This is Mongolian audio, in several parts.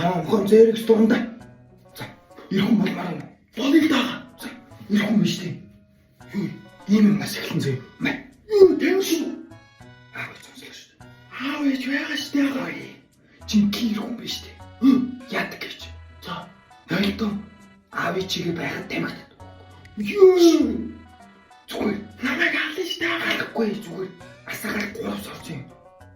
Хон зэрэгс дундаа. За, ирхэн болмаар юм. Болыг даа. За, ирхэн биш тийм. Юу, ийм юм нас эхлэн зөө. Мэ. Юу, тэнш. Аав сонсож шүү. Аав ээж байгаа шүү дээ гоё. Жинхэнэ ирхэн биш тийм. Яадаг гэж. За, ойлтоо. Аав ээжигээ байхад тамхи. Юу. Зүгээр намайг хаалж таагаахгүй зүгээр асаагаар 3 сорч юм.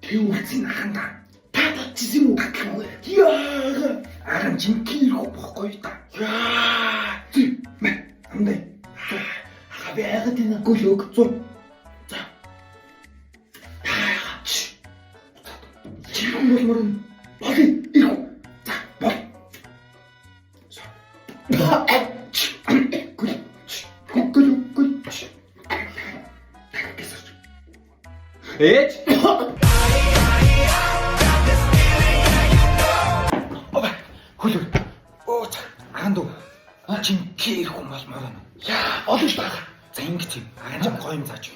Тэг үлцэн ахандаа та татчихсан юм уу? Яа! Арам жинхэнэ ирэх бохгүй та. Яа! Зү мэ амдай. Хабе яагаад энэ гөлөг зу. За. Чи болмор боли ирэх. За бол. Ээж. Хөлөө. Оо за. Аганду. Чин кир хүм болмоор. Яа, олж байгаа. За ингэж юм. Аганжам гоё юм зааж.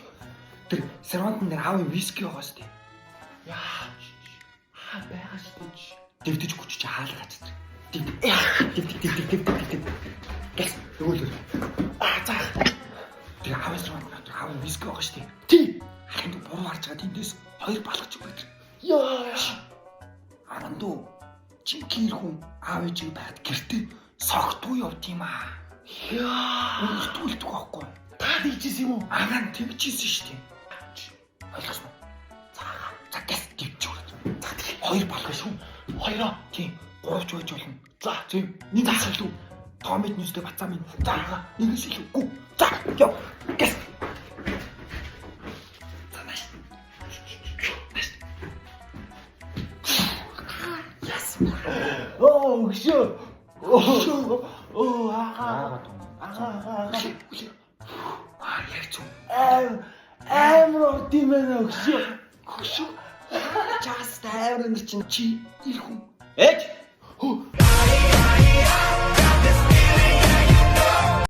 Тэр сервантын дээр аав виски байгаа шүү дээ. Яа. Хаа байгаа шүү дээ. Дэвдэж хүчиж хаалгаач. Дэв. Гэс. Өгөөлөө. За. Тэр аав сервант аав виски байгаа шүү дээ. Тий. Ханд буруу харж байгаа тэндээс 2 балгаж өгдөг. Яа. Аранду жинхэнэ хүн аав ээжийг байгаад гэртээ согтуу явд юм аа. Яа. Үлдүүлдэг байхгүй. Та дийжсэн юм уу? Агаан тэгжсэн шүү дээ. Ойлгосон уу? За гэс дивч өгөөд. За тийм 2 балгаж шүү. 2-оо. Тийм 3 ч байж болно. За тийм нэг асуулт. Томид нүстэй бацаа минь. За нэгээс илүүгүй. За яв. Гэс. Oh, shit. Oh, I'm roti man. Just have an itchy. Ej!